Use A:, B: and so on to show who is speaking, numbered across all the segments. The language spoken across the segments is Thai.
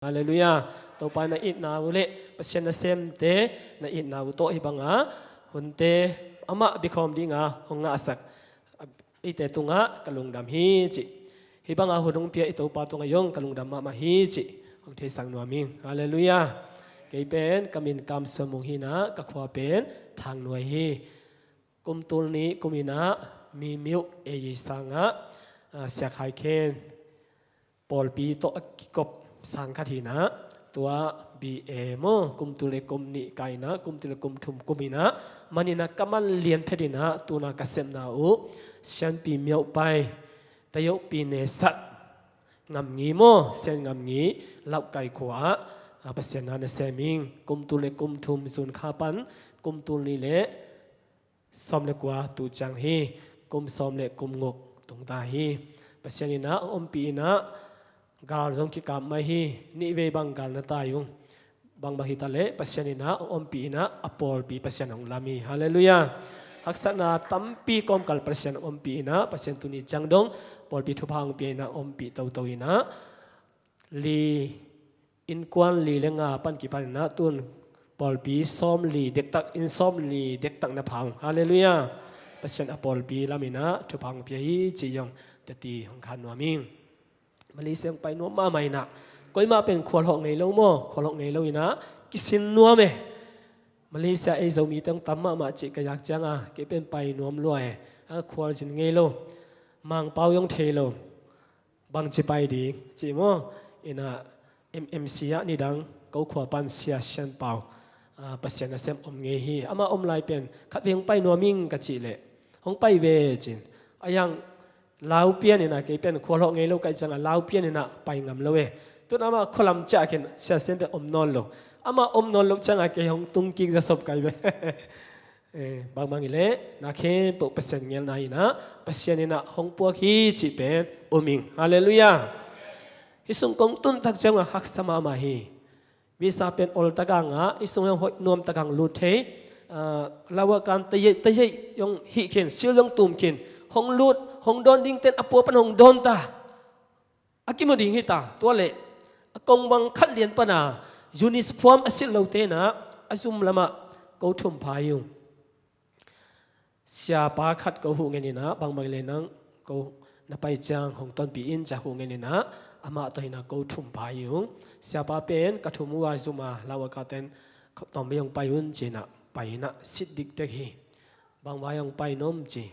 A: ฮาเลลูยาตัวไปna it na ule pasien na sem te na it na uto ibanga hunte ama bikom dinga honga asak ite tunga kalungdam hi chi hibanga hunung pia ito pa tunga yong kalungdam ma hi chi hong the sang nuaming haleluya kei pen kamin kam samung hina ka khwa pen thang nuai hi kumtul ni kumina mi miu e yi sanga sia khai ken pol pi to akikop sang khathi naตัวบีเอโมกุมตุเลกุมนิไกนะกุมตุเลกุมทุมกุมินะมันนี่นะกำมันเลียนเทดินะตัวนักเกษมนาอุฉันปีเมียวไปแต่ยกปีเนสัตงำงี้โมเส้นงำงี้เล่าไก่ขวาภาษาในเซมิงกุมตุเลกุมทุมซุนข้าปันกุมตุลีเละซ้อมเล็กว่าตูจังฮีกุมซ้อมเล็กกุมงกตรงตาฮีภาษานี่นะอมปีนะกาลจงกิกามมาฮีนิเวบังกาลนาตายุงบังบาฮิตาเลปัสยานินะอมปีนะอปอลปีปัสยานองลามีฮาเลลูยาฮักษณะตัมปีกอมกัลปัสยานอมปีนะปัสยานตุนีจังดงปอลปีทุพังปีนะอมปีเตาเตาอินะลีอินควันลีเลงาปันกิปันนะตุนปอลปีซ้อมลีเด็กตักอินซ้อมลีเด็กตักนะพังฮาเลลูยาปัสยานอปอลปีลามินะทุพังปีฮีจียองจะตีของขันนัวมิงมาลีเสียงไปนัวมาใหม่นะก็มาเป็นขวดหอกไงเล่าโม่ขวดหอกไงเล่าอีนะกิสินนัวเมมาลีเสียไอ้เจ้ามีตั้งตั้มมาจิกอยากจังเก็บเป็นไปนัวมรวยขวดสินไงเล่ามังเป้ายองเทเล่าบางจิไปดีจิโม่อีนะMMCนี่ดังเขาขวดปันเสียเชนเป้าปัสยานะเซมอมเงฮีอามาอมลายเป็นขัดเวียงไปนัวมิงกะจิเล่ห้องไปเวจินอายังลาวเปียนี่นะเก็บเป็นขวดหอกไงเล่าไกจังลาวเปียนี่นะไปงำเล่าตัวนั้นมาคนลำจากเห็นเสียเส้นไปอมนอนลงอามาอมนอนลงจังไงเกี่ยงตุงกิงจะสบกันไปบางอีเล่นักเขียนปกเปอร์เซ็นต์เงี้ยนายนะเปอร์เซ็นต์นี่นะห้องพวกฮีจีเป็นอมิงฮาเลลูยาฮิสุงกงตุนทักจังว่าฮักสมามาฮีวิสาเป็นอลตะกังฮิสุงยังหดนวมตะกังลูเทลาวการตะเยยงฮิเข็นซิลยงตุ่มเข็นห้องลูดห้องโดนดิ้งเต้นอปัวเป็นห้องโดนตาอากิมดิ้งฮิตาตัวเล่กงบังคัดเลียนปนายูนิสฟอร์มอสิลเลวเตนะอาซุมละมะกูทุ่มพายุเสียปาคัดกูหูเงินนะบางเลนังกูนับไปจางของต้นปีอินจะหูเงินนะอามาตัวนะกูทุ่มพายุเสียปาเป็นกระทุ่มว่าซุมาลาวกาเตนตอนไปยังไปยุ่นจีนะไปนะสิดดิกเด็กฮีบางว่ายังไปน้มจี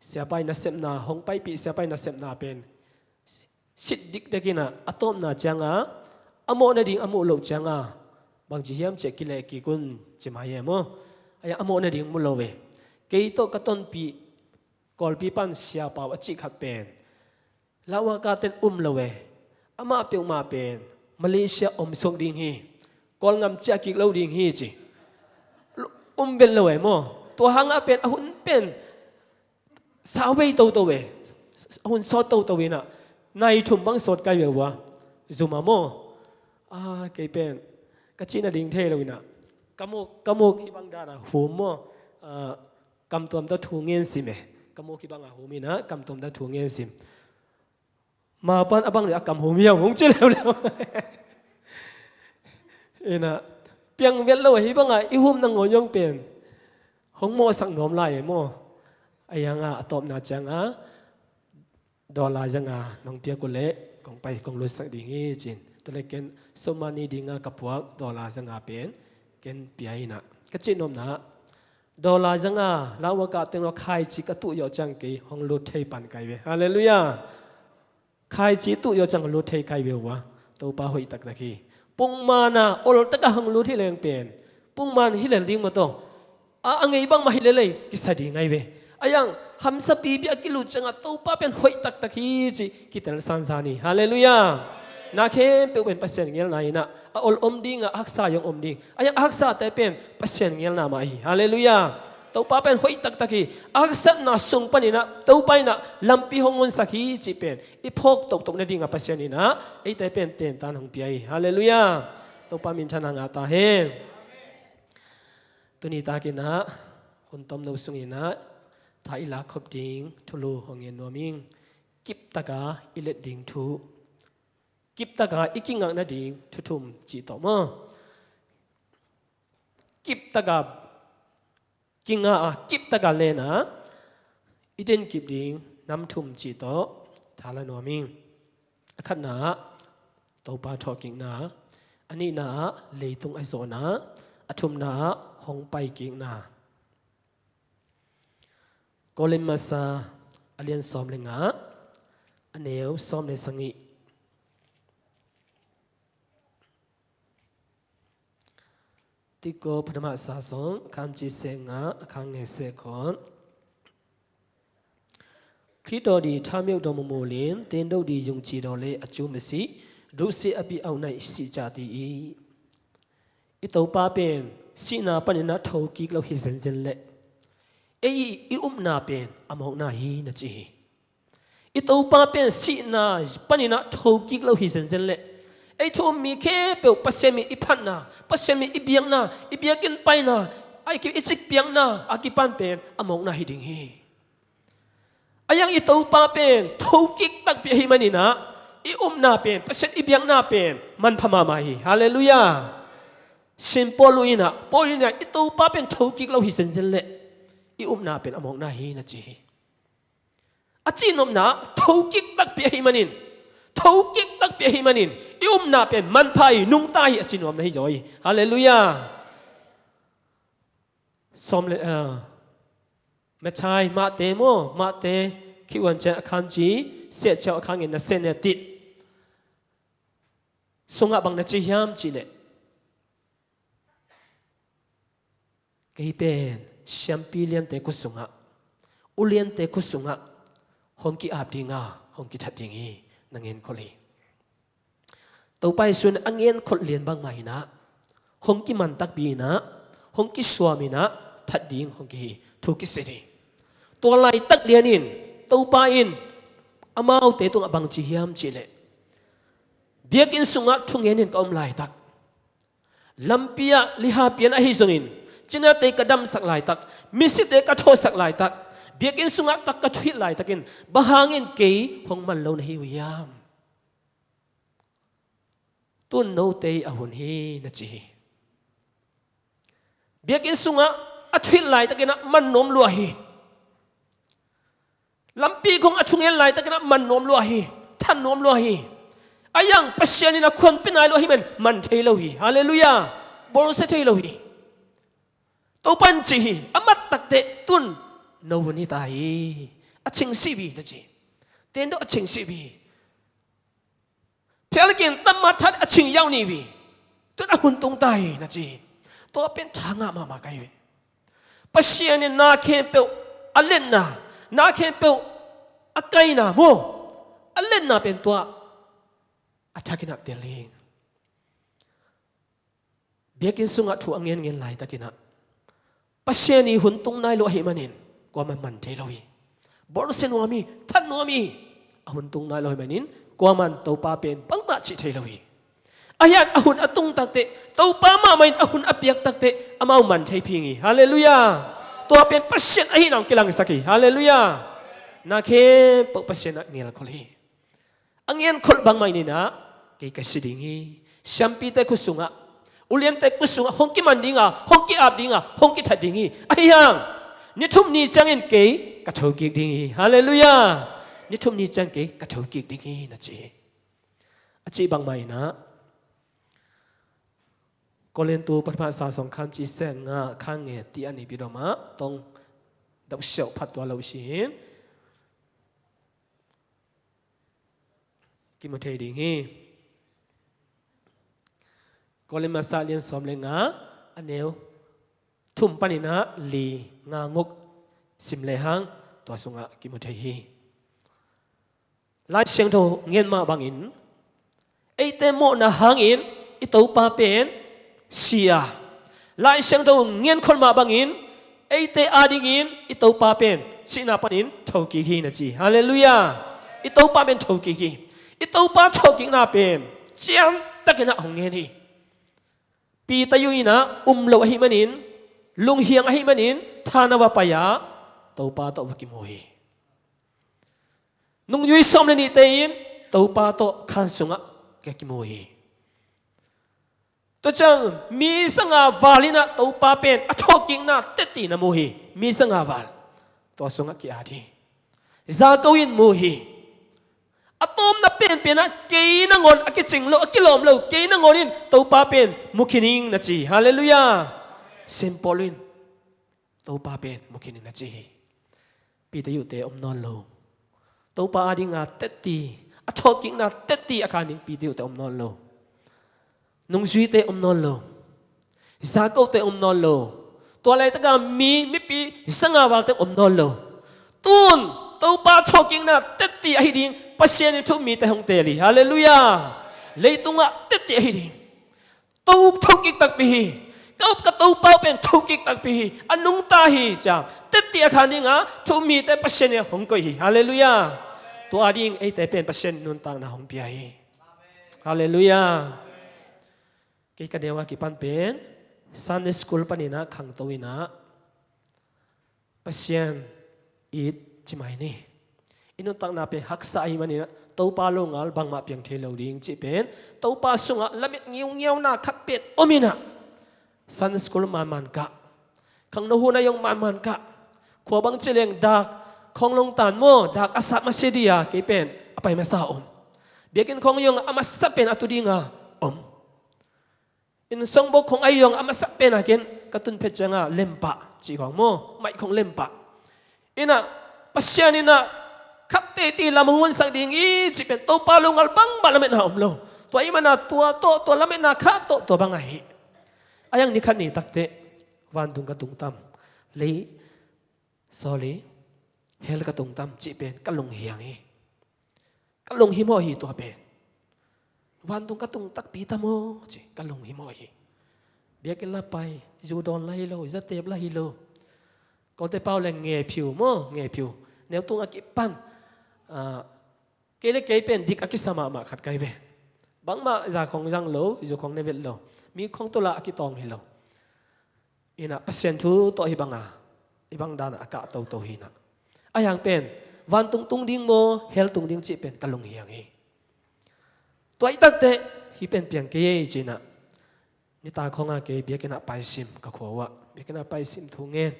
A: เสียไปนัสเซมนาหงไปปีเสียไปนัสเซมนาเป็นสิดดิกเด็กนะอะตอมนาจังอโมนาดิ่งอโมโลจังบางจีเฮียมเจกิเลกิกุนจิมาเยมไอ้อโมนาดิ่งมุโลเวเกยโตกะตอนปีกอลปีปันเสียปาวจิขัดเป็นลาวากาเตนโลเวอามาเปียวมาเป็นมาเลเซียส่งดิ่งฮีกอลงำเจกิกเลวดิ่งฮีจีเป็นโลเวโมตัวหางเป็นหุ่นเป็นสาวเวโตเวหุ่นซอโตเวน่ะในถุงบังสดไกลเววะซูมาโมเกยเป็นกะจินาดิ่งเทเลยนะกะโมคิบังดานะหูโมกำตัวมตะทูเงินสิเมกะโมคิบังหูมีนะกำตัวมตะทูเงินสิมาปันอบังเนี่ยกำหูมีอย่างหงเจริญแล้วเอ็นะเปียงเวลเลยฮิบังอีหุ่มนังงอยงเป็นหงโมสังหนอมลายโมไอ้ยังตอบนาจังดอลลาร์จังน้องเปียกุเล่กองไปกองลุสักดิ่งอีจินตัวเล็กเกนสมานีดิ่งกับพวกดอลลาร์จังเป็นเกนเปียนะก็จินนมนะดอลลาร์จังลาวกาเต็งเราขายจิกตุยอจังกีห้องลุดเทปันไกเวฮาเลลูยาขายจิตุยอจังลุดเทไกเววะตัวป้าหอยตักตะกีปุ่งมานะอลตะกะห้องลุดที่แรงเป็นปุ่งมาฮิเลลิงมาโตอังไงบ้างมาฮิเลเลยกิสดีไงเวอายังฮัมสปีบีอากิลุจังตัวป้าเป็นหอยตักตะกีจิกิตันสันสานีฮาเลลูยานักเขียนเป็นภาษาเงี้ยนายนะอลอมดิ้งอักษายองอมดิ้งอายังอักษาแต่เป็นภาษาเงี้ยนามาฮีฮาเลลูยาตัวป้าเป็นหอยตักตะกีอักษาหน้าส่งปนินะตัวไปนะลำปีหงวนสักฮีจิเป็นอีพกตกในดิ้งภาษานี้นะไอแต่เป็นเต็นตานหงปีไอฮาเลลูยาตัวป้ามินชนะงาตาเฮตัวนี้ตากินนะคนต้มนูสุงินะถ้าอิลาขบดิ้งทุลูหงเงินนัวมิงกิบตะกาอิเลดดิ้งทู กิบตะกาอีกิงักนาดิงทุทุมจีต่อมากิบตะกากิงากิบตะกาเลนะอีเดนกิบดิงน้ำทุมจีต่อทาลานวมิงขันนาตัวปาทอกิงนาอันนี้นาเลยตรงไอโซนาอทุมนาห้องไปกิงนาโกเลมาซาอเลียนซ้อมเลงาอันเนวซ้อมในสังิที่โกพนมาสาสงคำจีเสงาคังเงเสกอนคริสโตดีทามิวดอมโมลินเต็นดูดียงจีดอเลอจูมสิดูสิอภิเอาในสิจาตีอีตัวป้าเป็นสินาปนินาทาวกิกเราฮิเซนเซนเลอีนาเป็นอมองนาฮีนะจีอีตัวป้าเป็นสินาปนินาทาวกิกเราฮิเซนเซนเลทุมมีแค่เปล่าปัสเซมีอีพันนาปัสเซมีอีเบียงนาอีเบียกินไปนาไอคิอิจิกเบียงนาอากิปันเป็นอมองนาฮีดิงฮียังอีตัวป้าเป็นทาวกิกตักเปียฮิมันนี่นะอีนาเป็นปัสเซอีเบียงนาเป็นมันพม่ามาฮีฮาเลลูยาสิมปอลุยนะปอลุยนะอีตัวป้าเป็นทาวกิกเราฮิเซนเซนเลอีนาเป็นอมองนาฮีนะจีอาจีนมนาทาวกิกตักเปียฮิมันนี่ทาวกิกตักเปียฮิมันนี่อีนาเป็นมันพายนุ่งตายอาจีนมนาฮีจอยฮาเลลูยาสมเลไม่ใช่มาเตโมมาเตคิวันเจคันจีเสียเจ้าคังเงินเซเนติสงะบังนัจยามจีเลกายเป็นแชมปีเลียนเตกุสงะอุเลียนเตกุสงะฮงกิอาบดิงาฮงกิทัดดิงีนังเงินคนลีต่อไปส่วนอังเงินคนเลียนบางไหมนะฮงกิมันตักบีนะฮงกิสวามินะทัดดิงฮงกิทุกิสิดีตัวไล่ตักเลียนินตัวไปอินอามาเอาเตตุงอบังจียามจีเลเบียกินสุงะทุงเงินินก็อมไล่ตักลัมปียลิฮาเปียนอหิซงินจินาเตกระดำสักหลายตักมิสิเตกระโทสักหลายตักเบียกินสุงะตักกระทุยหลายตักินบะหางินเกยหงมันเลวนะฮิวยามตุนโนเตยอหุนฮีนะจีเบียกินสุงะอัทุยหลายตักินมันนมลัวฮีลำปีคงอัทุงเงินหลายตักินมันนมลัวฮีท่านนมลัวฮีอายังปัสยานินะคนเป็นนายลัวฮีมันเทลฮีฮาเลลูยาบรุษเทลฮีตัวปัญจีอามัดตักเตตุนโนวนิตายอชิงสิบีนะจีเต็นดูอชิงสิบีเพียงกินตั้มมาทัดอชิงยาวนี่บีตุนอหุนตรงตายนะจีตัวเป็นทางมาไกลบีปัสยานินาเคเปลอเลนนาเคเปลอไกนาโมอเลนนาเป็นตัวอัฐกินับเดลิงเบียกินสุงะถูกเงินไหลตะกินะปัสเซนีหุ่นตรงนายโลหิมันินกว่ามันเทลวีบริสุทธิ์นัวมีท่านนัวมีหุ่นตรงนายโลหิมันินกว่ามันตัวป้าเป็นปังมาจิเทลวีอายันหุ่นอตุงตักเตตัวป้ามาไม่หุ่นอเปียกตักเตอามามันเทพิงีฮาเลลูยาตัวเป็นปัสเซนไอ้น้องกิลังสักกีฮาเลลูยานาเคปปัสเซนเงียลคนนี้อังเงียนคนบางไม่นี่นะเกี่ยกับสิ่งนี้ชัมปีเตคุสุงะอุเลียนเตกุสุงะฮงกิมันดิงะฮงกิอาบดิงะฮงกิทัดดิงีไอ้ยังนิทุมนี้จังเงินเกยกระทกิกดิงีฮาเลลูยานิทุมนี้จังเกยกระทกิกดิงีนะจีอาจีบางไม่นะก็เล่นตัวประมาณสองคำจีเสงะข้างเงตีอันนี้พิรมาต้องดับเชี่ยวพัดตัวเราสิกิมเทดิงีก็เลยมาสาเลียนสอมเลงาอันเนวทุ่มปนินะลีงางกสิมเลหังตัวสุงะกิมุเทฮีลายเสียงโตเงียนมาบางอินไอเตโมนะหางอินอิตัวป้าเป็นเสียลายเสียงโตเงียนคนมาบางอินไอเตอาดิงินอิตัวป้าเป็นสินาปนินทกิฮีนะจีฮาเลลูยาอิตัวป้าเป็นทกิฮีอิตัวป้าทกินาเป็นเจียงตะกินะหงเงียนีปีตายุยนะโลหิมันินลุงเฮียงหิมันินทานาวปายาตัวป้าตัวกิโมยนุ่งยุยสมเลนิเตยินตัวป้าตัวขันสุงะ แกกิโมฮีตัวจังมีสังอาวาลินะตัวป้าเป็นอัทอกิงนะเตตินะโมฮีมีสังอาวาลตัวสงกิอาดีซาโกวินโมฮีอะตอมนับเป็นนะเกยนังอนอะกิจิงโลอะกิลอมโลเกยนังอนินตัวป้าเป็นมุขินิงนะจีฮาเลลูยาซิมปอลินตัวป้าเป็นมุขินิงนะจีปีเตยุเตอมนอนโลตัวป้าดิงาเตติอะทอกิงนะเตติอาคานิงปีเตยุเตอมนอนโลนุ่งจุยเตอมนอนโลซาโกเตอมนอนโลตัวอะไรตะกามีปีสังอาวาลเตอมนอนโลตุนตัวป้าทอกิงนะเตติไอดิงปัสยานิทุมีแต่หงเตลีฮาเลลูยาเลยตุงะเตติไอดิงตัวทอกิกตักปีก็กระตัวป้าเป็นทอกิกตักปีอันนุ่งตาฮีจามเตติอาคานิงะทุมีแต่ปัสยานิหงก็ฮีฮาเลลูยาตัวอดิงไอแต่เป็นปัสยานินุนตังนะหงปีไอฮาเลลูยากิกันเดียวกิปันเป็นซันเดย์สคูลปันนี่นะขังตัวนะปัสยานอีดจิไม่นี่อินุตังนาเป็นฮักษาอิมันนี่นะตัวปลาลงอัลบังมาเพียงเทลดิ้งจิเป็นตัวปลาสุงอ่ะละเม็ดเงี้ยวๆนะขัดเป็ดอมินะซันเดย์สคูลมันกะขังโนหูนายองมันกะขวบังเจริญดักของลงตานโมดักอาสัตมาเสดียกิเป็นapa yang masa biakin kong yung amas sapen atudinga in song bok kong ayong amas sapen akin katun petjanga lempa chi kong mo mai kong lempa ina pasyan ina katte ti lamungun sang ding i chi pen to palung al bang balamet na omlo to ay mana to lamet na kha to bangai ayang ni khan ni takte wan dung ka tung tam le sorry hel ka tung tam chi pen kalung hiang i kalung hi mo hi to pen wan tung ka tung tak pi ta mo chi kalung hi mo hi biakin la pai ju don la hi lo za tep la hi lo ko te pau le nge phiu mo nge phiu neu tung a ki pan kele ke pen dik a ki sama ma khat kai ve bang ma za khong jang lo ju khong ne vet lo mi khong to la a ki tong hi lo ina pasien thu to hi banga ibang dana aka to hi na ayang pen van tung ding mo hel tung ding chi pen kalung hiang hi toy tak te hi pen piang ke ye chi na ni ta khonga ke bia ke na pai sim ka khowa bia ke na pai sim thu ngen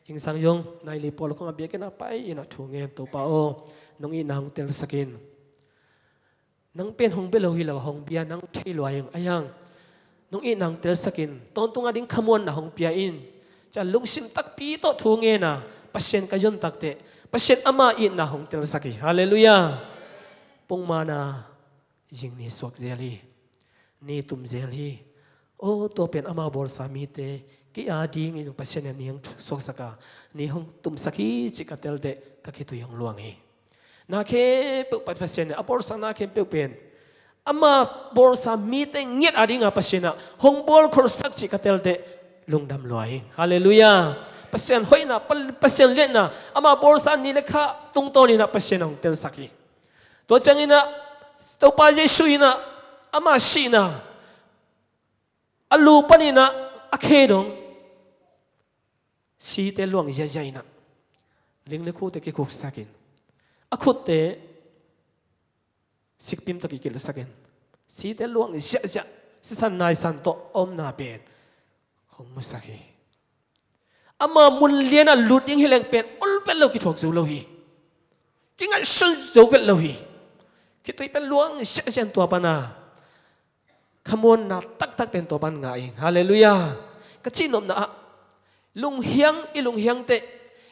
A: hing sang yong nai li pol khonga bia ke na pai ina thu ngen to pa o nong i nang tel sakin nang pen hong belo hi lo hong bia nang thei lo ayang ayang nong i nang tel sakin ton tunga ding khamon na hong pia in cha lung sim tak pi to thu nge na pasien ka yon tak te pasien ama in na hong tel saki hallelujah pong mana jing ni swak zeli ni tum zeli o to pen ama bol sami te ki ading in pasien ni hong swak saka ni hong tum saki chikatel de ka ki tu yong luang hi na ke pe pasien apor sana ke pe pen ama bol sami te nget ading a pasien hong bol khor sak chikatel de lungdam loi hallelujah pasien hoina pasien lena ama borsan ni lekha tungto ni na pasien ong tel saki to changina to pa jesu ina ama shina alu panina akhedong si te luang ya ina ling le khu te ki khuk sakin akhut te sikpim to ki kil sakin si te luang ya si san nai san to om na pen hong musaki ama mun liana luding hileng pen ul pel lo ki thok zu lo hi ki ngai sun zo vel lo hi ki toi pen luang sian tua pana khamon na tak pen to pan ngai hallelujah ka chinom na lung hiang te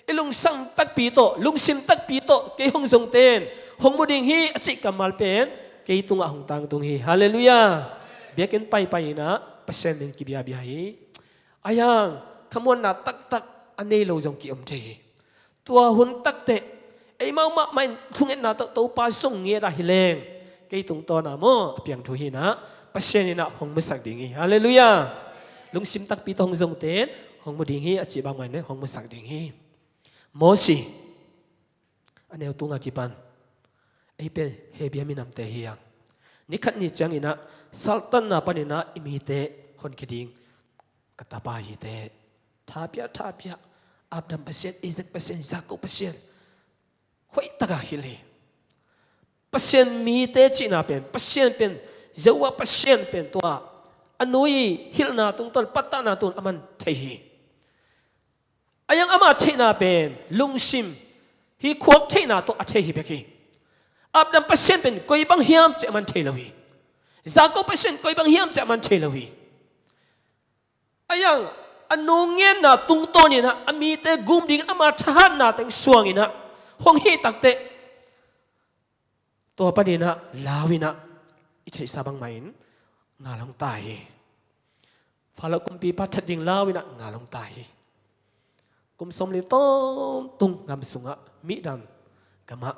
A: ilung sang tak pi to lung sim tak pi to ke hong zong ten hong muding hi achi kamal pen ke tunga hong tang tung hi hallelujah biakin pai na pasien ning ki bia hi ayang khamon na tak anei lo jong ki om the tua hun tak te ei mau ma mai thungen na to pa song nge da hileng ke tung to na mo piang thu hi na pasien na hong musak ding hi hallelujah lung sim tak pi to hong jong ten hong mu ding hi achi bang mai ne hong musak ding hi mo si aneu tunga ki pan ei pe he bia mi nam te hi yang ni khat ni chang ina sultan na panina imi te hon ki ding katapa hi te thapia abdam pasien izak pasien zakko pasien hoi taga hili pasien mi te china pen pasien pen เจ้าว่าเปอร์เซ็นต์เป็นตัวอันนู้ยฮิลนาตุงต้นปัตตานาตุนอามันเทีอายังอามาเทนาเป็นลุงซิมฮีขวบเทนาตัวอัเทฮิเบกีอับดัมเปอร์เซ็นต์เป็นกุยบังเฮียมจะมันเทลวีจากก็เปอร์เซ็นต์กุยบังเฮียมจะมันเทลวีอายังอันนู้เงี้ยนาตุงต้นนี่นะอามีแต่กุมดิ่งอามาทหารนาแต่งสวงนี่นะห้องฮีตักเตตัวปนีนะลาวินะอิทธิสาบังไม่งาลงตายฟาลกุมปีพัดดิ่งลาวินะงาลงตายกุมสมลิต้มตุงงามสุงะมิดันกะมะ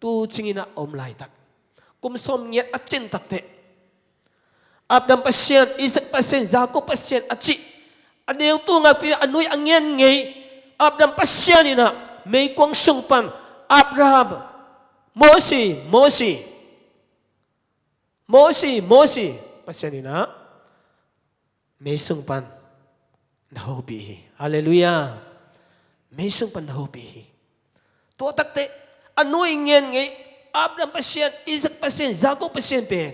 A: ตูจิงินะอมลายตักกุมสมเงียอัจจินตักเตอับดัมเปอร์เซ็นต์อิสักเปอร์เซ็นต์จาก็เปอร์เซ็นต์อัจจิอันเดียวตัวงาปีอันนุยอันเงียนไงอับดัมเปอร์เซ็นต์นี่นะไม่กวางสุงปันอับราฮัมโมซีเปอร์เซ็นต์นี่นะไม่สุงปันนาฮูบีฮาเลลูยาไม่ส่งปัญหาบีตัวตักเตอันนู้นเงี้ยไงอับดัมเปอร์เซ็นต์อิสักเปอร์เซ็นต์จาก็เปอร์เซ็นต์เป็น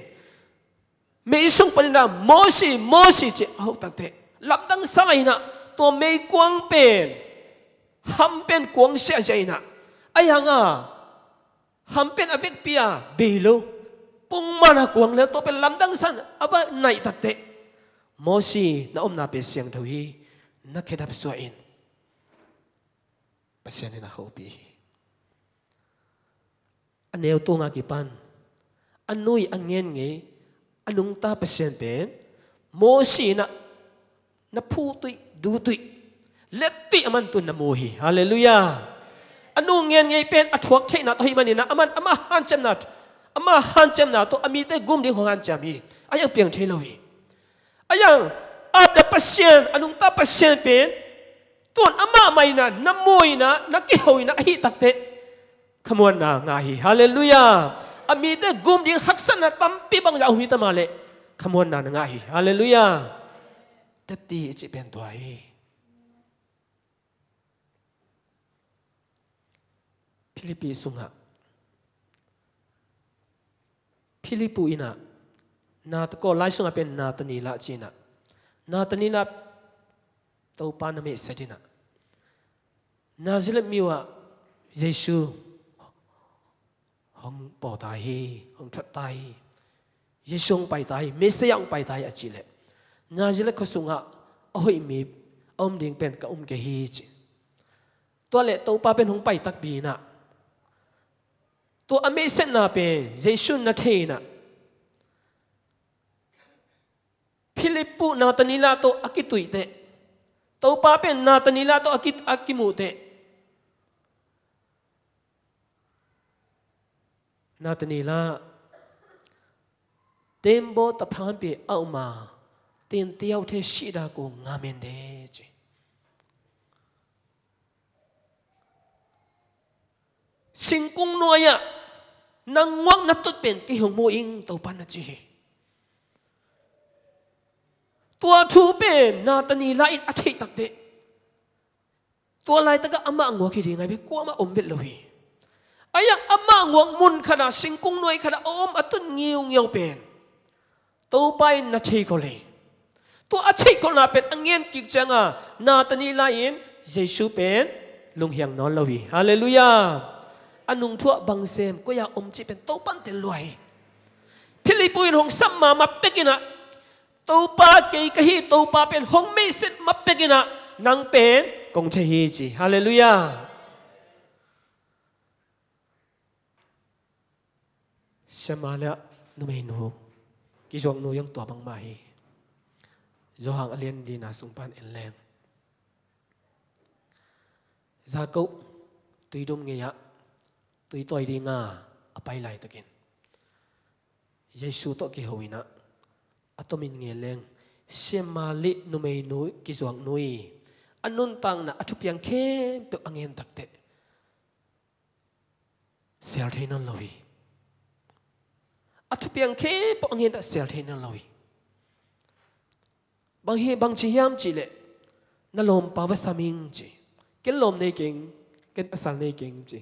A: ไม่ส่งปัญหาโมซีเจ้าเอาตักเตลำดังสายนะตัวไม่กวางเป็นทำเป็นกวางเสียใจนะไอ้ยังทำเป็นอเวกเปียเบลูปุ่งมานะกวางแล้วตัวเป็นลำดังสันอับไหนตักเตโมซีน่าอมนาเป็นเสียงทวีนักเขดับสวยอินเปอร์เซ็นต์นะเขาบีอันเดียวตัวงากิปันอันนุยอันเงี้ยไงอันนุ่งตาเปอร์เซ็นต์เป็นโมซีนะพูดตุยดูตุยเล็ดตุยมันตุนนะโมฮีฮาเลลูยาอันนุ่งเงี้ยไงเป็นอัฐวกเทนะตัวฮิมันนี่นะอามาฮันเจมนัดอามาฮันเจมนัดตัวอามีแต่กุมดิ่งของฮันเจมีอายังเปลี่ยนเทลวีอายังอับดับเปอร์เซ็นต์อันนุ่งตาเปอร์เซ็นต์เป็นตัวอามาไม่นะน้ำมวยนะนักเกี่ยวนะฮิตักเตะขมวนนะง่ายฮาเลลูยาอามีแต่กุมดิ่งฮักษณะตั้มปีบังยาหุมิตมาเลขมวนนะง่ายฮาเลลูยาแต่ตีจะเป็นตัวฟิลิปปีสุงะฟิลิปปูอินะนาตะโกไลสุงะเป็นนาตนีละจีนะนาตนีละตัวปานเมสดินะนาซิลมิวะเยซูห้องปอตายห้องทัดตายเยซูไปตายเมสยังไปตายอจิเลนาซิลขสุงะโอ้ยมีดิ่งเป็นกับเกฮีจิตัวเล็ตัวปาเป็นห้องไปตักบีนะตัวอเมเซนนาเป็นเยซูนาเทนะฟิลิปปูนาตานิลาโตอากิตุยเตตัวป้าเป็นนาตานิลาโตอากิมูเตนาตานิลาเต็มโบตะพานเปียเอามาเต็มเตียวเทชิดากูงาเมนเดจสิงกุงนัวยะนางวังนัดตุดเป็นกิหงโมอิงตัวปานาจีตัวทูเป็นนาตานีลาอินอัฐิตักเตตัวลายตะกะอามางัวคิดีไงเพ่กัวมาอมเบ็ดเลยอายังอามางัวมุนขนาดสิงกุงนวยขนาดอมอัตุนเงียวเป็นตัวไปนาทีก็เลยตัวอัฐิก็น่าเป็นอังเงียนกิจจังนาตานีลาอินเยซูเป็นลุงเฮียงนอนเลยฮาเลลูยาอันนุงทั่วบังเซมก็อยากอมจีเป็นโตปันเตลวยพิลิปุยหงสัมมาเป็กินะตัวป้าเกยกะฮีตัวป้าเป็นหงไม่เสร็จมาเป็กินะนางเป็นกงเทฮีจีฮาเลลูยาเชมาละนุเมนูกิจวัตรนูยังตัวบังมาฮีโยหังอเลียนดีนาสุงปันเอ็นแรงจากุตุยดมเงียตุยตัวดีงาอภัยไหลตะกินเยซูโตกิฮวินะอัตมินเงียเลงเสียมาลินุเมนุกิจวังนุยอันนุนตังนะอัตุเปียงเข้มเปียอังเงินตักเตะเสียเทนันลอยอัตุเปียงเข้มเปียอังเงินตักเสียเทนันลอยบางเฮบางจียามจีเลนลมปาวสามิงจีเกลลมในเก่งเกลปัสสาวในเก่งจี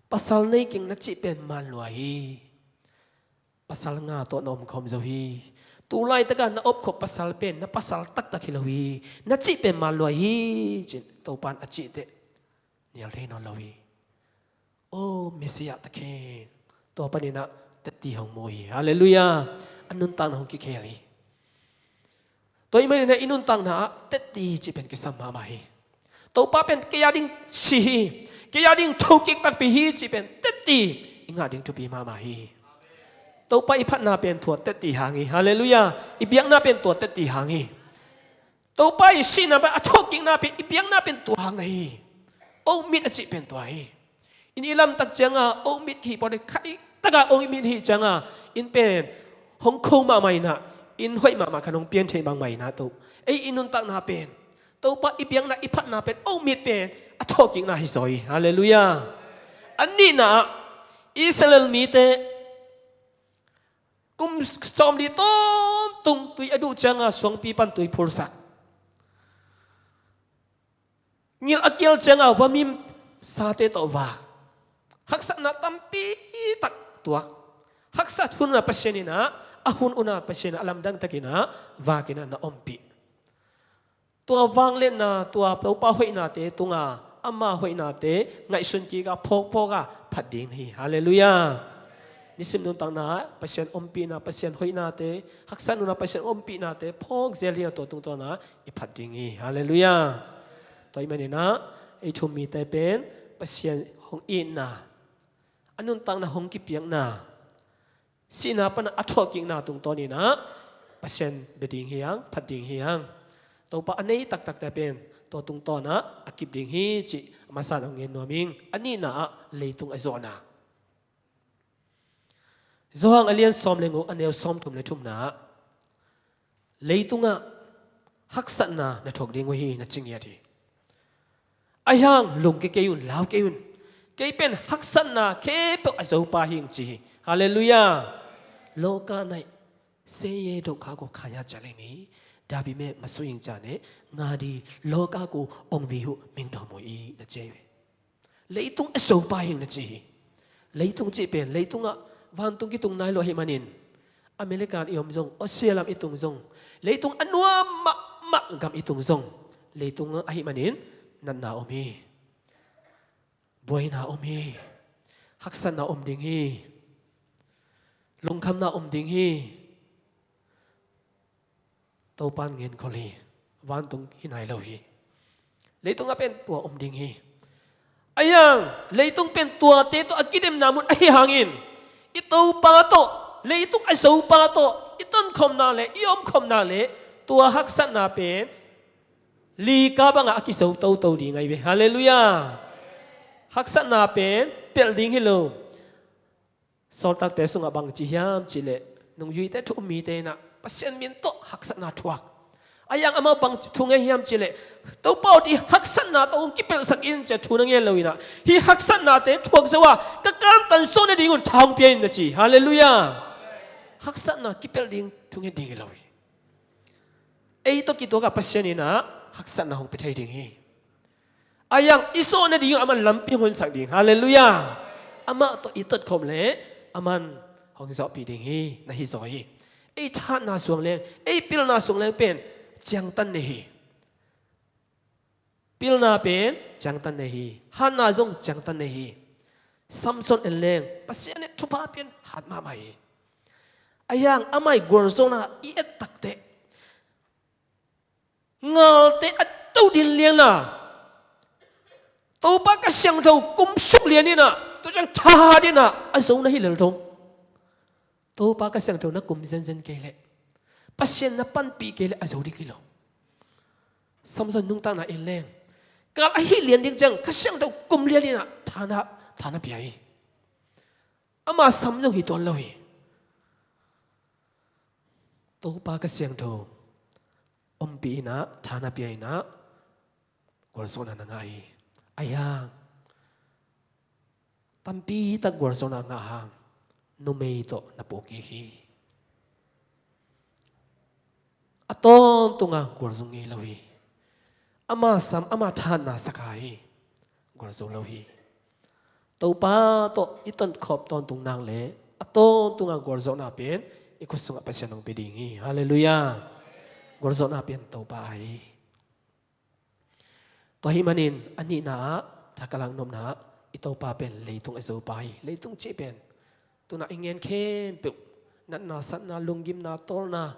A: ปัสสาวในเก่งนัดจีเป็นมันลอยปั pasal nga to nom khom zo hi tulai taka na op kho pasal pen na pasal tak tak hilowi na chi pen ma lo hi chin to pan achi te nial thei non lo hi o mesia takhen to panina tati hong moi hallelujah anun tan hong ki kheli toy mai na inun tang na tati chi pen ki sam ma ma hi to pa pen ke ya ding si hi ke ya ding thokik tak pi hi chi pen tati inga ding tu pi ma ma hi to pa ipat na pen thuat tati hangi hallelujah ibiak na pen tuat tati hangi to pa si na ba athokik na pen ibiak na pen tu hang hi o mit achi pen tu hi in ilam tak changa o mit ki pon khai taka o mit hi changa in pen hong khong ma mai na in hoi ma khanong pian thei bang mai na to ei inun tak na pen to pa ibiak na ipat na pen o mit pen athokik na hi soi hallelujah anni na Israel mi te kum som di tom tung tui adu changa suang pi pan tui phursak ngil akil changa wamim sate to wa haksa na tampi tak tuak haksa hun na pasyenina ahun una pasyena alam dang takina wa kina na ompi tua wang len na tua pa hoi na te tunga amma hoi na te ngai sun ki ga phok phoka phading hi hallelujah nisim nun tang na pasyen ompi na pasyen hoi na te haksan na pasyen ompi na te phok zel hi to tung to na I phading hi hallelujah toy manina ei thum mi te pen pasyen hong in na anun tang na hong ki piang na sina pan athoking na tung to ni na pasyen beding hiang phading hiang to pa anei tak tak te pen to tung to na akip ding hi chi masan ong en noming ani na leitung azona zohang alian som lengo anel som thum le thum na leitunga haksan na thok ding hi na chingya thi ayang lung ke keyun law keyun ke pen haksan na ke pe azo pa hing chi hallelujah loka nai se ye dok kha ko khaya chale ni da bi me masuing cha ne nga di loka ko ong vi hu ming do mo I na che leitung azo pa hing na chi leitung chi pen leitunga van tung ki tung nai lo hi manin American iom zong Australia itung zong leitung anua ma gam itung zong leitung a hi manin nan na omi boy na omi haksan na om ding hi lungkham na om ding hi to pan ngen kholi van tung hinai lo hi leitung a pen tua om ding hi ayang leitung pen tua te to akidem namun ahi hangin ito pa to leitung aso pa to iton khom na le iom khom na le tua haksan na pen li ka banga akiso to di ngai be hallelujah haksan na pen pel ding hello sol tak te sunga bang chi hiam chi le nung yui te thu mi te na pasien min to haksan na thuak ayang ama bang thunga hiam chi le to pau di haksan na to ki pel sak in che thu na nge loina hi haksan na te thuak zawa ka kam tan so na dingun thang pe na chi hallelujah haksan na ki pel ding thunga ding loi ei to ki to ka pasien ina haksan na hong pe thai ding hi ayang iso na ding aman lampi hon sak ding hallelujah ama to itot khom le aman hong zo pi ding hi na hi zo hi ei tha na suang le ei pil na suang le pen chang tan ne hi pil na pen chang tan ne hi han na zong chang tan ne hi samson en leng pasien ne thupa pen hat ma mai ayang amai gor zona I et tak te ngal te atau din liang na to pa ka siang tho kum suk lian ni na to chang tha di na azo na hi lel thong to pa ka siang tho na kum zen zen ke le pasien na pan pi ke le azo di kilo samson nung ta na en leng kal a hi lian ding chang ka siang tho kum lian ni na thana pi ai ama samjong hi ton lo hi to pa ka siang tho om pi na thana pi ai na gor so na ngai ayang tampi ta gor so na nga hang no mei to na po ki hi aton tunga gor zung nge lo hi ama sam ama than na sakai gor zo lo hi to pa to iton khop ton tung nang le atong tunga gorzo na pen ikusung apasyan ng bidingi. Hallelujah. Gorzo na pen tau pa ay. Tohimanin ani na takalang nom na itaw pa pen leitung aso pa ay. Leitung chi pen. Tuna ingen ken pu nat na sat na lunggim na tol na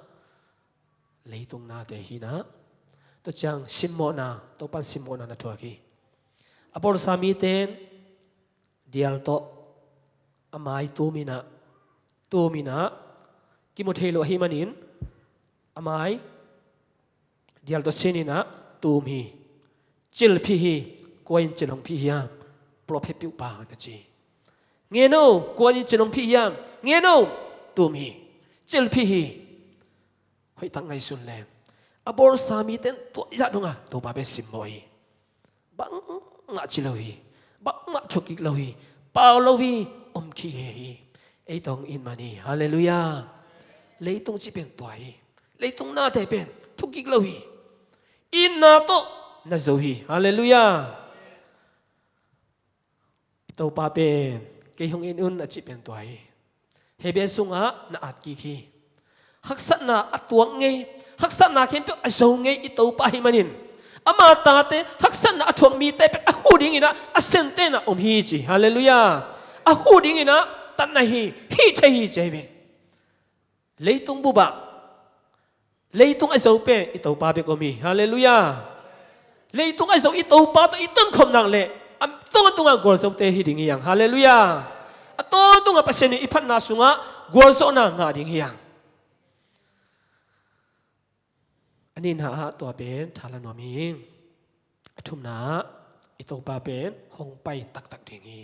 A: leitung na te hina. To chang simmo na to pan simmo na natuaki. Apol sami ten dial to amai tumina kimuthelo himanin amai dial to sinina tumi chil phi hi koin chinong phi ya prophet piu pa na chi ngeno koin chinong phi ya ngeno tumi chil phi hi hoi tang ngai sun le abor sami ten to ya dunga to pa be simmoi bang nga chilohi bang nga thukik lohi pau lohi khi hi ấy tông in mani hallelujah lấy tung chỉ bên tuổi lấy tung na thể bên thúc kích lâu hi in na to na dấu hi hallelujah tàu pa bên cái hong in un chỉ bên tuổi he bên sung á na at ki khi hắc sát na at tuang ngay hắc sát na khen pe dấu ngay tàu pa hi manin ama ta te hắc sát na thuang mi te pe hu ding ina asen te na hi chi hallelujah hu ding ina tan na hi che hi che be leitung bu ba leitung ai zo pe i to pa be ko mi hallelujah leitung ai zo i to pa to i ton khom nang le am tong tung a gol zo te hi ding yang hallelujah a to tung a pasen i phat na sunga gol zo na nga ding yang anin ha to ben thala no mi athum na i to pa ben hong pai tak tak ding hi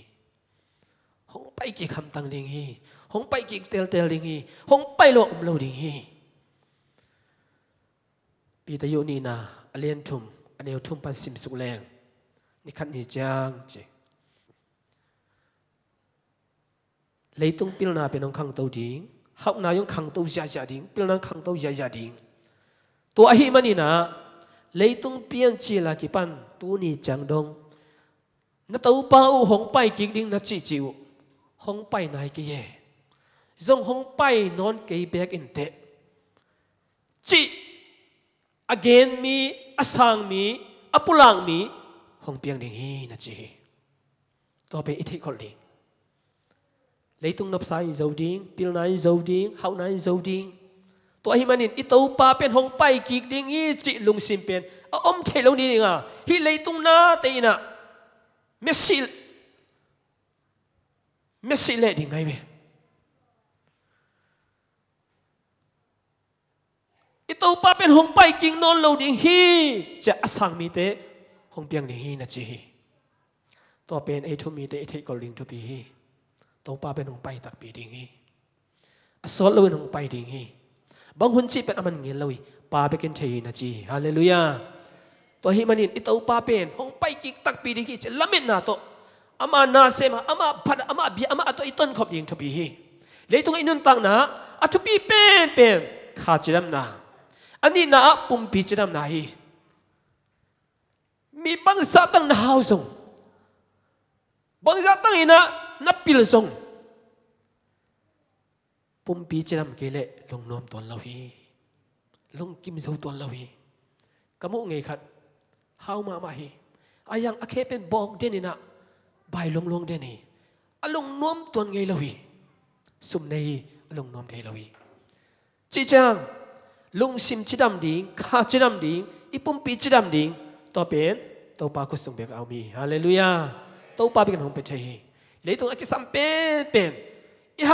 A: hong pai ki kham tang ding hi hong pai ki tel ding hi hong pai lo lo ding hi pi ta yu ni na alien thum aneu thum pan sim suk leng ni khat ni chang che leitung pil na pe nong khang to ding hak na yong khang to ja ding pil na khang to ja ding to a hi mani na leitung pian chi la ki pan tu ni chang dong na to pa u hong pai ki ding na chi chiu hong pai nai ki ye zong hong pai non ke back in te chi again mi asang mi apulang mi hong piang ding hi na chi to pe i thei khol ding leitung nop sai zo ding pil nai zo ding hau nai zo ding to hi manin i to pa pen hong pai ki ding i chi lung sim pen a om thei lo ni nga hi leitung na te ina Messi le ding ngai be ito pa pen hong pai king non lo ding hi cha asang mi te hong piang ding hi na chi hi to pen e thu mi te thei ko ling to pi hi to pa pen hong pai tak pi ding hi asol lo hong pai ding hi bang hun chi pen aman ngel loi pa be ken thei na chi hallelujah to hi manin ito pa pen hong pai ki tak pi ding hi che lamet na to ama na sema ama phat ama bi ama ato iton khop ding thopi hi leitung inun tang na athupi pen kha chiram na ani na pum pi chiram na hi mi bang sa tang na hau zong bang sa tang ina na pil zong pum pi chiram ke le long nom ton lo hi long kim zo ton lo hi kamu ngei khat hau ma hi ayang akhe pen bong denina bài long đen này along nom tuần ngày lâu sum này along nom ngày lâu chỉ chăng lung sim chỉ đam đi kha chỉ đam đi ipum pi chỉ đam đi to bên to pa ko sum bek ao mi hallelujah to pa bi kan hom pe thei lấy tung cái sam pen i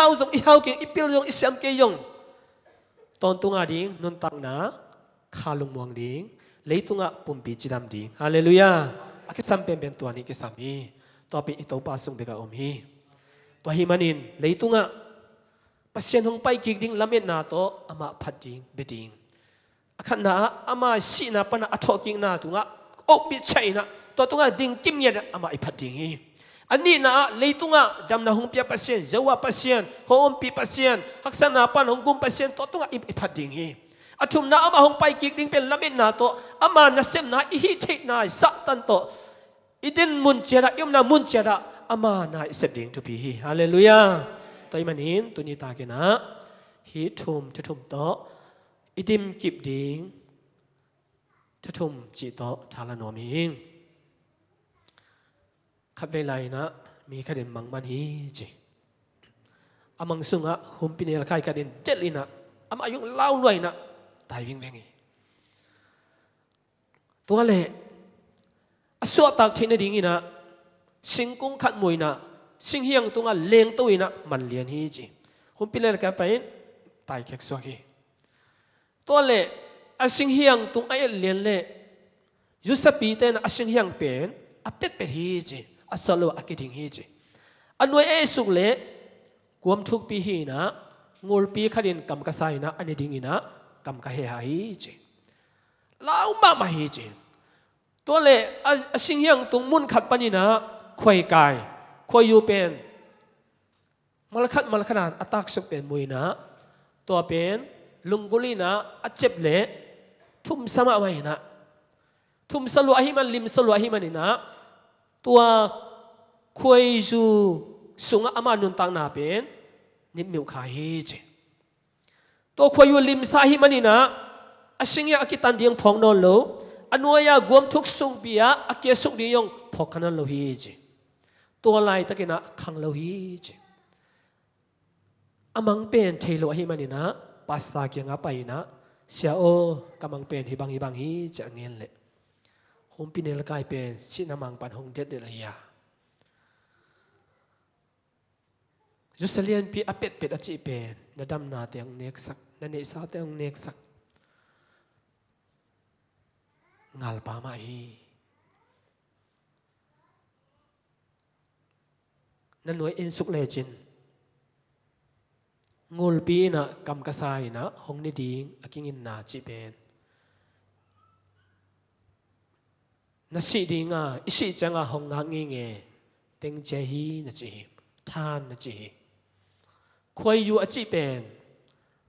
A: hau ke ipil yong isam ke yong ton tunga ding non tak na kha lung muang ding lấy tung pum pi chỉ đam đi hallelujah cái sam pen tuan ni cái sam mi to pi ito pa sung beka hi to hi manin leitunga pasien hong pai ki ding lamet na to ama phat ding beding akhan na ama si na pana athoking na tunga ok bi chaina to tunga ding kim ya ama i phat ding hi ani na leitunga dam na hong pia pasien zawa pasien hom pi pasien haksana pan hong gum pasien to tunga i phat ding hi athum na ama hong pai ki ding pen lamet na to ama na sem na i hi thei na sa tan to idin mun chera yom na mun chera ama na isep ding to pi hallelujah ตัวมันหินตัวนี้ตากินะฮีทุมจะทุมโตอิดิมกิบดิงจะทุมจีโตทาลานอมิงขับเวลานะมีขดินมังมันฮีจีอามังสุงะหุมปินเอลไข่ขดินเจ็ดลินะอามายุงเล่าลอยนะตายวิ่งแบงตัวเล่สวดตักที่นดิ่งนะสิงกุ้งขัดมวยนะสิงเฮียงตัวเลี้ยงตัวนะมันเลี้ยงฮีจีหุมปินเอลไข่ไปตายแขกสวกีตัวเล่สิงเฮียงตัวไอเลี้ยงเล่ยุสปีเตนสิงเฮียงเป็นเป็ดเป็ดฮีจีสโลอากิดิ่งฮีจีอันนู้นสุกเล่กวมทุกปีฮีนะงูปีขัดินกำกระไซนะอันนี้ดิ่งนะกำกระเฮฮฮีจีลาวมาฮีจีตัวเล่สิงเฮียงตุงมุนขัดปนินะควยกายควยยูเป็นมาลขนาดอัตักสุกเป็นมวยนะตัวเป็นลุงกุลีนะอัจเจ็บเละทุ่มสมาไว้นะทุ่มสลัวให้มันลิมสลัวให้มันนี่นะตัวควยยูสุงอามานุนตังนาเป็นนิมิวขาฮีจีตัวควยยูลิมสาให้มันนี่นะสิงเฮียงอากิตันเดียงพองนอนโลอันนู้นยากวมทุกสุงปีอะอากิสุกดียงพกขนาดโลฮีจีตัวลายตะกินะขังโลฮีจีอามังเป็นเทโลให้มันนี่นะภาษาเกี่ยงapaนะเสียโอกำมังเป็นฮิบังฮีจะเงี้ยเลยหงปินเอลกายเป็นชินามังปันหงเด็ดเดลียยุสเลียนปีอเป็ดเป็ดอจิเป็นนดำนาเตียงเนกสักนันเนสาเตียงเนกสักงาลปามาฮีนั่นหน่วยอินสุกเลจินงูลปีนะกำกระไซนะหงนิดิงอากิงินนาจิเป็นนัสิดิงอ่ะอิสิจังอ่ะหงงางิงเงเต็งเจฮีนะจิทานนะจิควยอยู่อจิเป็น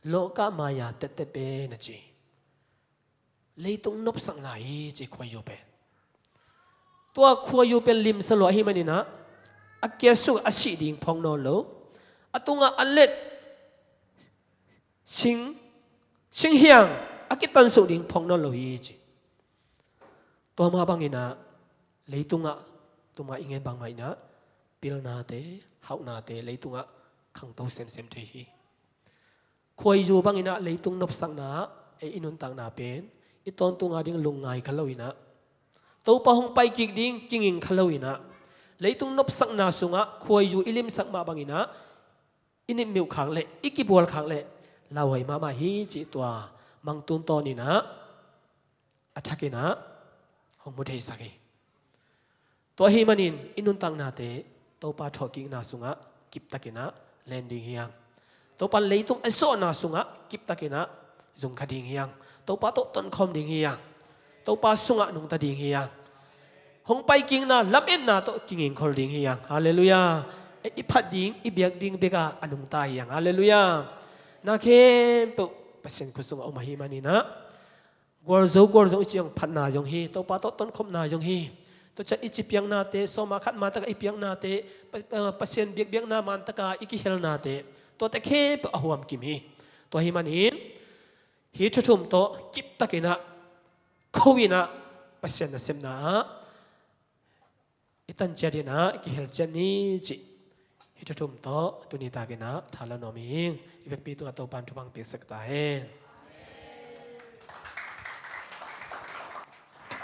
A: โลกามายาเตเตเป็นนะจิเลยตรงนบสังไหนจิควยอยู่เป็นตัวควยอยู่เป็นลิมสลวยให้มันนี่นะอาเกียสุกอสิดิงพองนอนโลอตุงอ่ะอันเล็ดสิงเฮียงอากิตันสุดิงพองนอนโลฮีจีตัวมาบังอินะเลยตุงะตัวมาอิงเงบังไม่นะปิลนาเตหาวนาเตเลยตุงะขังโตเซมเทฮีควยจูบังอินะเลยตุงนบสังนาไออินุนตังนาเป็นอีตอนตุงะดิ่งลงไงขลุ่ยนะตัวปะหงไปกิกดิ่งกิงอิงขลุ่ยนะเลยตุงนบสังนาสุงะควยจูอิลิมสักมาบังอินะอินิมิวขังเละอิกิบวลขังเละลาวให้มาฮีจิตัวมังตุนตอนี่นะอัฐกินะหงมุเทสักีตัวฮีมันินอินุนตังนาเตตัวปาทอกิงนาสุงะกิบตะกินะแลนดิ้งเฮียงตัวปาเลยตุงไอโซนาสุงะกิบตะกินะจุงคดิ่งเฮียงตัวปาโตต้นคอมดิ่งเฮียงตัวปาสุงะนุงตะดิ่งเฮียงหงไปกิงนาลับเอ็นนาโตกิงอิงคอลดิ่งเฮียงฮาเลลูยาอิพัดดิ่งอิเบียกดิ่งเบกาอนุงตายยังฮาเลลูยานักเขียนปุ๊บภาษาคุสุงเอามาฮีมันนี่นะกอร์โซอิจิยังพัดนาจงฮีตัวปาโตต้นคมนาจงฮีตัวจะอิจิเปียงนาเตสมาขัดมาตะกาอิเปียงนาเตภาษาเบียกนามันตะกาอิกิเฮลนาเตตัวตะเขียนปุ๊บอาหัวมกิมฮีตัวฮีมันนี่ฮีชุมโตกิบตะกินะเขาวินะภาษาเนเซมนาอิตันเจดีนะกิเฮลเจนี่จิฮิตทุมโตตุนิตากินะทาลานอมิงอีเวกปีตัวตัวปันทุบังปีสักตาเฮ